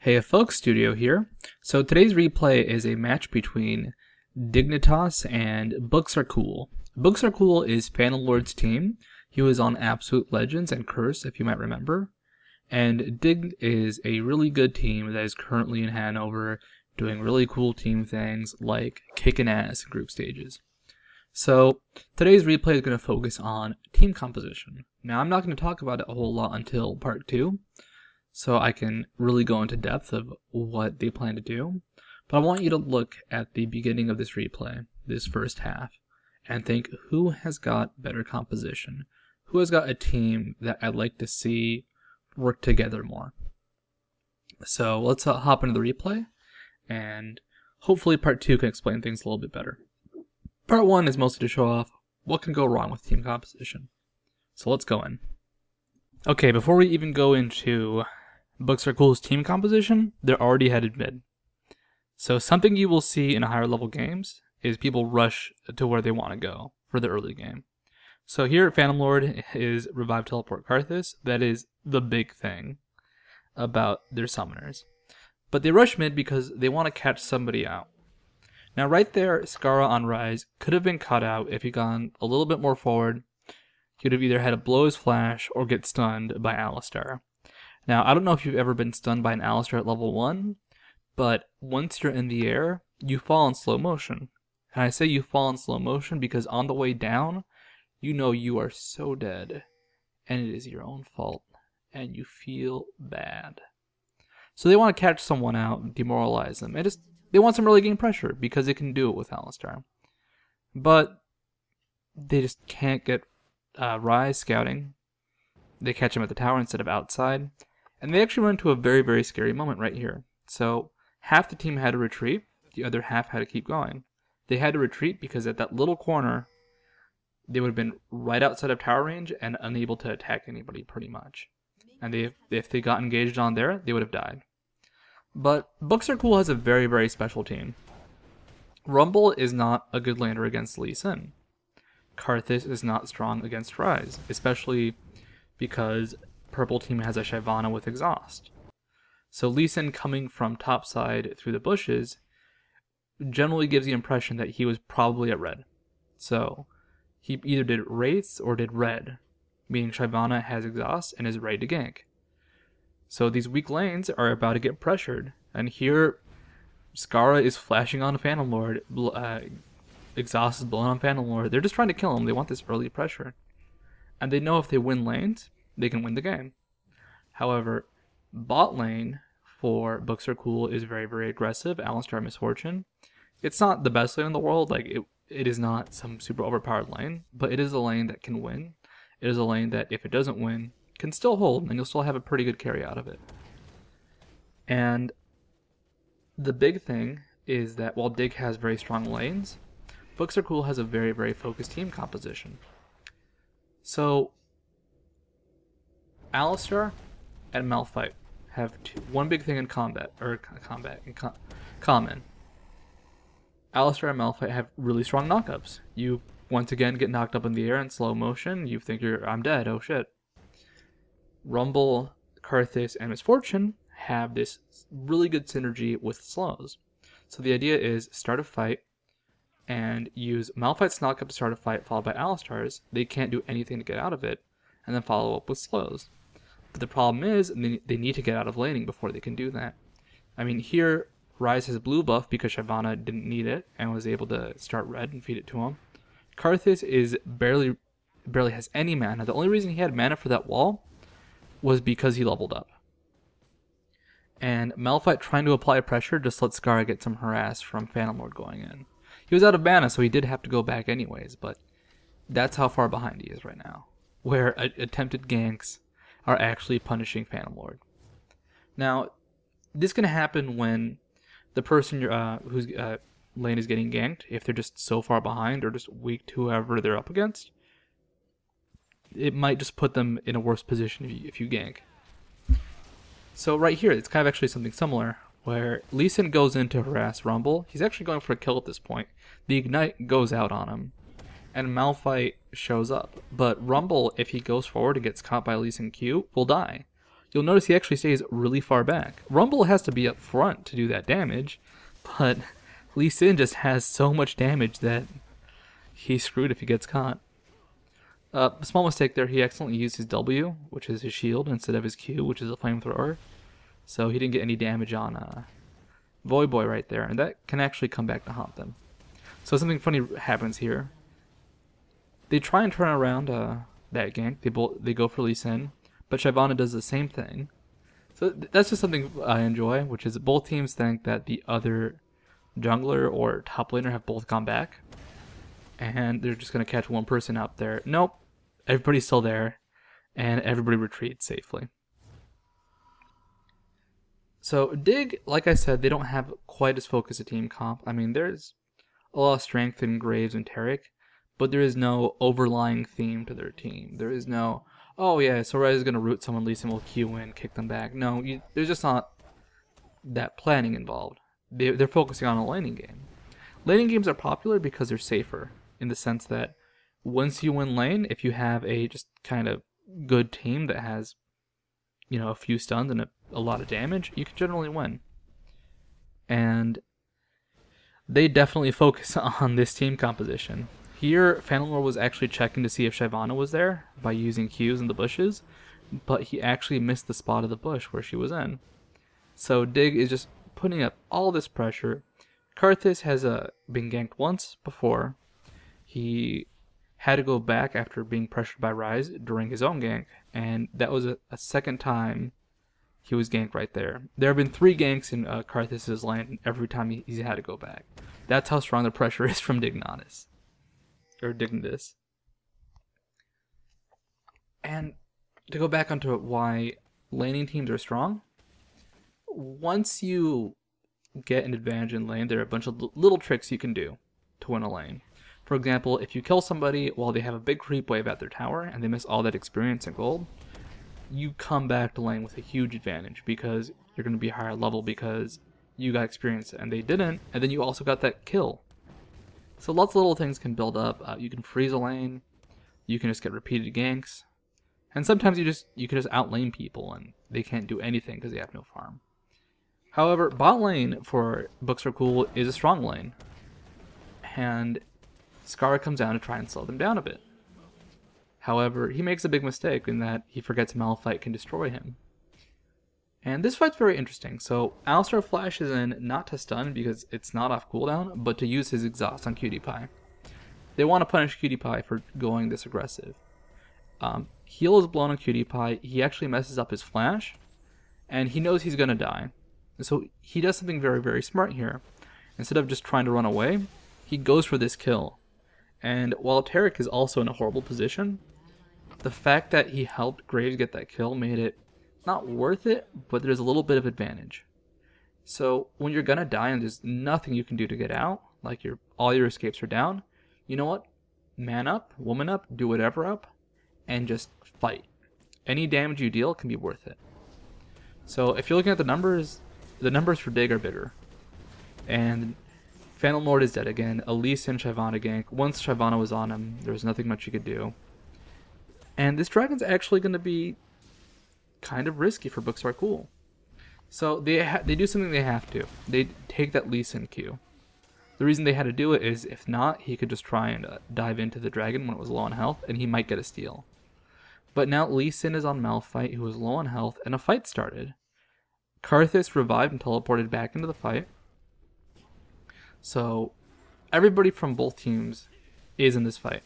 Hey folks, Studio here. So today's replay is a match between Dignitas and Books Are Cool. Books Are Cool is Phantom Lord's team. He was on Absolute Legends and Curse, if you might remember. And Dig is a really good team that is currently in Hanover doing really cool team things like kicking ass in group stages. So today's replay is going to focus on team composition. Now I'm not going to talk about it a whole lot until part 2. So I can really go into depth of what they plan to do. But I want you to look at the beginning of this replay, this first half, and think who has got better composition? Who has got a team that I'd like to see work together more? So let's hop into the replay, and hopefully part 2 can explain things a little bit better. Part 1 is mostly to show off what can go wrong with team composition. So let's go in. Okay, before we even go into Books Are Cool's team composition, they're already headed mid. So something you will see in higher level games is people rush to where they want to go for the early game. So here Phantom Lord is Revive Teleport Karthus. That is the big thing about their summoners. But they rush mid because they want to catch somebody out. Now right there, Skara on Rise could have been cut out if he'd gone a little bit more forward. He would have either had to blow his flash or get stunned by Alistar. Now, I don't know if you've ever been stunned by an Alistar at level 1, but once you're in the air, you fall in slow motion. And I say you fall in slow motion because on the way down, you know you are so dead, and it is your own fault, and you feel bad. So they want to catch someone out and demoralize them. They want some early game pressure because they can do it with Alistar. But they just can't get Rise scouting. They catch him at the tower instead of outside. And they actually run into a very, very scary moment right here. So half the team had to retreat, the other half had to keep going. They had to retreat because at that little corner, they would have been right outside of tower range and unable to attack anybody pretty much. And if they got engaged on there, they would have died. But Books Are Cool has a very, very special team. Rumble is not a good laner against Lee Sin. Karthus is not strong against Rise, especially because Purple team has a Shyvana with Exhaust. So Lee Sin coming from topside through the bushes generally gives the impression that he was probably at red. So he either did Wraiths or did red, meaning Shyvana has Exhaust and is ready to gank. So these weak lanes are about to get pressured, and here Skara is flashing on Phantom Lord, Exhaust is blowing on Phantom Lord. They're just trying to kill him. They want this early pressure. And they know if they win lanes, they can win the game. However, bot lane for Books Are Cool is very, very aggressive. Alistar Misfortune. It's not the best lane in the world. Like it is not some super overpowered lane, but it is a lane that can win. It is a lane that if it doesn't win, can still hold, and you'll still have a pretty good carry out of it. And the big thing is that while Dig has very strong lanes, Books Are Cool has a very, very focused team composition. So Alistar and Malphite have one big thing in common. Alistar and Malphite have really strong knockups. You once again get knocked up in the air in slow motion. You think I'm dead. Oh shit. Rumble, Karthus, and Misfortune have this really good synergy with slows. So the idea is start a fight and use Malphite's knockup to start a fight followed by Alistar's. They can't do anything to get out of it, and then follow up with slows. But the problem is they need to get out of laning before they can do that. I mean, here Rise has blue buff because Shyvana didn't need it and was able to start red and feed it to him. Karthus is barely has any mana. The only reason he had mana for that wall was because he leveled up. And Malphite trying to apply pressure just let Skara get some harass from Phantom Lord going in. He was out of mana, so he did have to go back anyways, but that's how far behind he is right now, where attempted ganks are actually punishing Phantom Lord. Now, this can happen when the person whose lane is getting ganked, if they're just so far behind or just weak to whoever they're up against, it might just put them in a worse position if you gank. So right here, it's kind of actually something similar, where Lee Sin goes in to harass Rumble. He's actually going for a kill at this point. The Ignite goes out on him, and Malphite shows up. But Rumble, if he goes forward and gets caught by Lee Sin Q, will die. you'll notice he actually stays really far back. Rumble has to be up front to do that damage, but Lee Sin just has so much damage that he's screwed if he gets caught. Small mistake there, he accidentally used his W, which is his shield, instead of his Q, which is a flamethrower. So he didn't get any damage on Voyboy right there, and that can actually come back to haunt them. So something funny happens here. They try and turn around that gank. They go for Lee Sin, but Shyvana does the same thing. So that's just something I enjoy, which is both teams think that the other jungler or top laner have both gone back, and they're just going to catch one person out there. Nope, everybody's still there, and everybody retreats safely. So Dig, like I said, they don't have quite as focused a team comp. I mean, there's a lot of strength in Graves and Taric, but there is no overlying theme to their team. There is no, oh yeah, so Ryze is going to root someone, Lee Sin will Q in, kick them back. No, there's just not that planning involved. They're focusing on a laning game. Laning games are popular because they're safer, in the sense that once you win lane, if you have a just kind of good team that has, you know, a few stuns and a lot of damage, you can generally win. And they definitely focus on this team composition. Here, Phantom Lord was actually checking to see if Shyvana was there by using Qs in the bushes, but he actually missed the spot of the bush where she was in. So Dig is just putting up all this pressure. Karthus has been ganked once before. He had to go back after being pressured by Ryze during his own gank, and that was a second time he was ganked right there. There have been 3 ganks in Karthus' lane every time he's had to go back. That's how strong the pressure is from Dignitas. Or Dignitas. And to go back onto why laning teams are strong, once you get an advantage in lane, there are a bunch of little tricks you can do to win a lane. For example, if you kill somebody while they have a big creep wave at their tower and they miss all that experience and gold, you come back to lane with a huge advantage because you're going to be higher level because you got experience and they didn't, and then you also got that kill. So lots of little things can build up. You can freeze a lane, you can just get repeated ganks, and sometimes you can just outlane people and they can't do anything because they have no farm. However, bot lane for Books Are Cool is a strong lane, and Skarra comes down to try and slow them down a bit. However, he makes a big mistake in that he forgets Malphite can destroy him. And this fight's very interesting. So Alistar flashes in not to stun because it's not off cooldown, but to use his exhaust on QtPie. They want to punish QtPie for going this aggressive. Heal is blown on QtPie, he actually messes up his flash, and he knows he's going to die. So he does something very, very smart here. Instead of just trying to run away, he goes for this kill. And while Taric is also in a horrible position, the fact that he helped Graves get that kill made it not worth it, but there's a little bit of advantage. So when you're gonna die and there's nothing you can do to get out, like all your escapes are down, you know what? Man up, woman up, do whatever up, and just fight. Any damage you deal can be worth it. So if you're looking at the numbers for Dig are bigger. And Phantom Lord is dead again. Elise and Shyvana gank. Once Shyvana was on him, there was nothing much you could do. And this dragon's actually going to be kind of risky for Books Are Cool. So they do something they have to. They take that Lee Sin Q. The reason they had to do it is if not, he could just try and dive into the dragon when it was low on health, and he might get a steal. But now Lee Sin is on Malphite, who was low on health, and a fight started. Karthus revived and teleported back into the fight. So everybody from both teams is in this fight.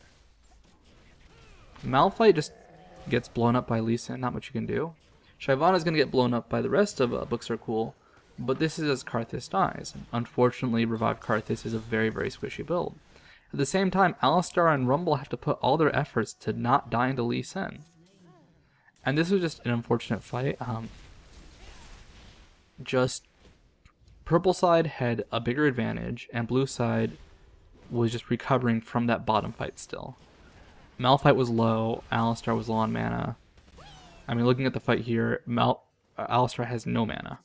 Malphite just gets blown up by Lee Sin, not much you can do. Shyvana is going to get blown up by the rest of Books Are Cool, but this is as Karthus dies. Unfortunately, revived Karthus is a very, very squishy build. At the same time, Alistar and Rumble have to put all their efforts to not die into Lee Sin. And this was just an unfortunate fight. Just purple side had a bigger advantage, and blue side was just recovering from that bottom fight still. Malphite was low, Alistar was low on mana. I mean, looking at the fight here, Alistar has no mana.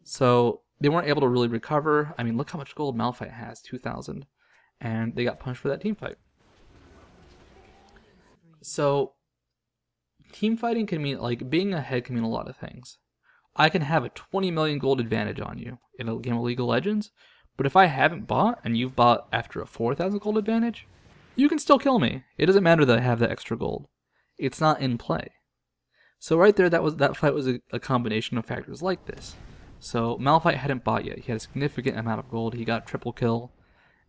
So they weren't able to really recover. I mean, look how much gold Malphite has, 2,000. And they got punished for that team fight. So team fighting can mean, like, being ahead can mean a lot of things. I can have a 20 million gold advantage on you in a game of League of Legends, but if I haven't bought and you've bought after a 4,000 gold advantage, you can still kill me. It doesn't matter that I have that extra gold. It's not in play. So right there, that fight was a combination of factors like this. So Malphite hadn't bought yet. He had a significant amount of gold. He got triple kill,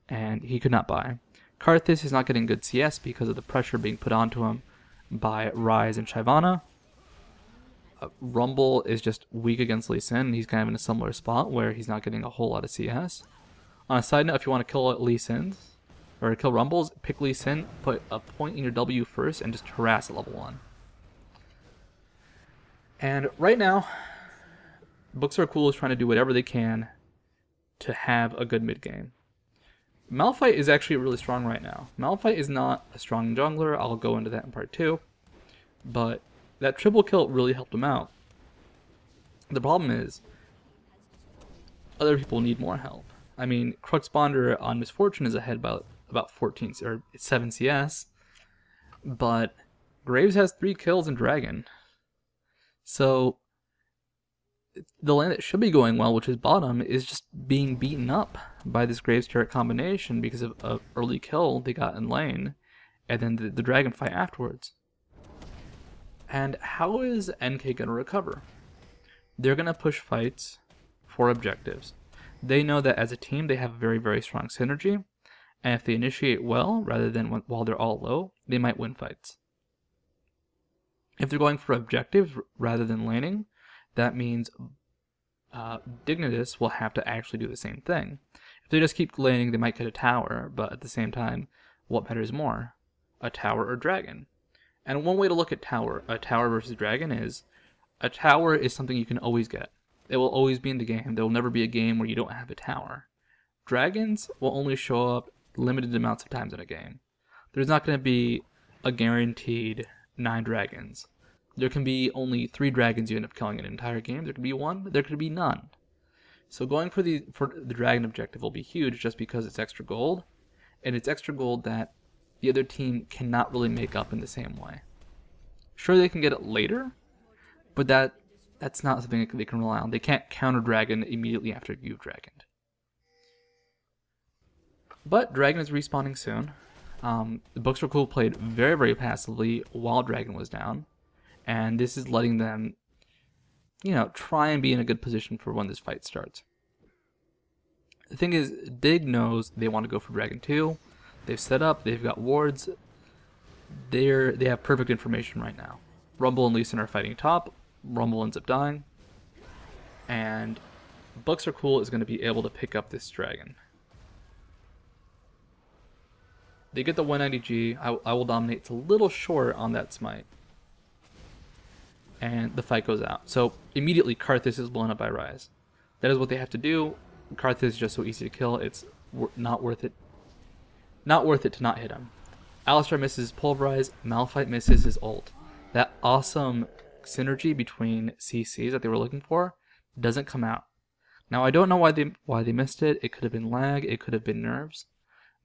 and he could not buy. Karthus is not getting good CS because of the pressure being put onto him by Ryze and Shyvana. Rumble is just weak against Lee Sin. He's kind of in a similar spot where he's not getting a whole lot of CS. On a side note, if you want to kill Lee Sin's, or kill Rumbles, pick Lee Sin, put a point in your W first, and just harass at level 1. And right now, Books Are Cool is trying to do whatever they can to have a good mid game. Malphite is actually really strong right now. Malphite is not a strong jungler. I'll go into that in part 2. But that triple kill really helped him out. The problem is, other people need more help. I mean, Cruxbonder on Misfortune is ahead by about 14 or 7 CS, but Graves has 3 kills in Dragon. So the lane that should be going well, which is bottom, is just being beaten up by this Graves turret combination because of an early kill they got in lane, and then the Dragon fight afterwards. And how is NK going to recover? They're going to push fights for objectives. They know that as a team they have very, very strong synergy, and if they initiate well, rather than while they're all low, they might win fights. If they're going for objectives rather than laning, that means Dignitas will have to actually do the same thing. If they just keep laning, they might get a tower, but at the same time, what matters more? A tower or dragon? And one way to look at a tower versus dragon is, a tower is something you can always get. It will always be in the game. There will never be a game where you don't have a tower. Dragons will only show up limited amounts of times in a game. There's not going to be a guaranteed 9 dragons. There can be only 3 dragons you end up killing in an entire game. There could be 1, there could be none. So going for the dragon objective will be huge just because it's extra gold, and it's extra gold that the other team cannot really make up in the same way. Sure, they can get it later, but that's not something they can rely on. They can't counter dragon immediately after you've dragoned. But Dragon is respawning soon. The Books Are Cool played very, very passively while Dragon was down, and this is letting them, try and be in a good position for when this fight starts. The thing is, Dig knows they want to go for Dragon 2. They've set up, they've got wards. They have perfect information right now. Rumble and Lee Sin are fighting top. Rumble ends up dying. And Books Are Cool is going to be able to pick up this dragon. They get the 190G. I will dominate. It's a little short on that smite. And the fight goes out. So immediately Karthus is blown up by Ryze. That is what they have to do. Karthus is just so easy to kill. It's not worth it. Not worth it to not hit him. Alistar misses Pulverize. Malphite misses his ult. That awesome synergy between CCs that they were looking for doesn't come out. Now I don't know why they missed it. It could have been lag. It could have been nerves.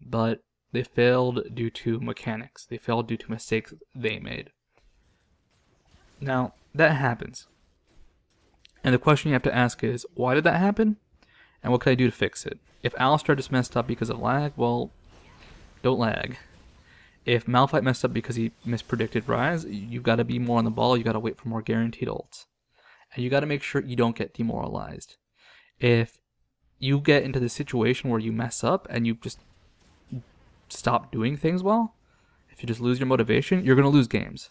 But they failed due to mechanics. They failed due to mistakes they made. Now, that happens. And the question you have to ask is, why did that happen? And what can I do to fix it? If Alistar just messed up because of lag, well, don't lag. If Malphite messed up because he mispredicted Ryze, you've got to be more on the ball, you've got to wait for more guaranteed ults. And you got to make sure you don't get demoralized. If you get into the situation where you mess up and you just stop doing things well, if you just lose your motivation, you're going to lose games.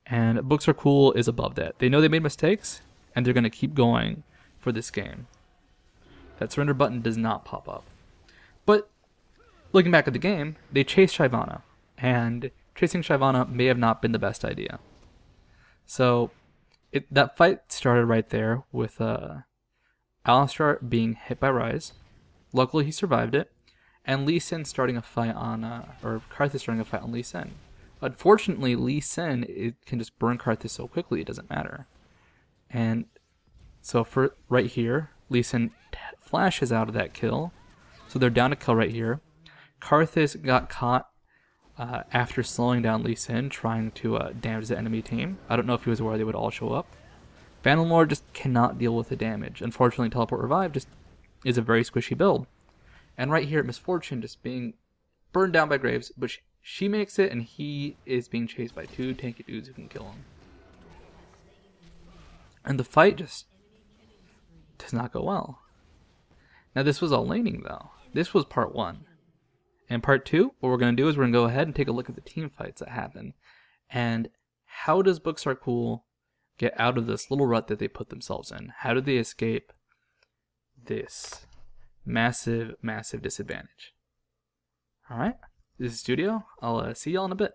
And Books Are Cool is above that. They know they made mistakes, and they're going to keep going for this game. That surrender button does not pop up. But looking back at the game, they chased Shyvana, and chasing Shyvana may have not been the best idea. So that fight started right there with Alistar being hit by Ryze. Luckily, he survived it. And Lee Sin starting a fight on, or Karthus starting a fight on Lee Sin. Unfortunately, Lee Sin can just burn Karthus so quickly it doesn't matter. And so for right here, Lee Sin flashes out of that kill. So they're down a kill right here. Karthus got caught after slowing down Lee Sin, trying to damage the enemy team. I don't know if he was aware they would all show up. Phantom Lord just cannot deal with the damage. Unfortunately, Teleport Revive just is a very squishy build. And right here, Miss Fortune just being burned down by Graves, but she makes it, and he is being chased by 2 tanky dudes who can kill him. And the fight just does not go well. Now this was all laning though. This was part 1. And part 2, what we're going to do is we're going to go ahead and take a look at the team fights that happen. And how does Booksarcool get out of this little rut that they put themselves in? How did they escape this massive, massive disadvantage? Alright, this is Studio. I'll see y'all in a bit.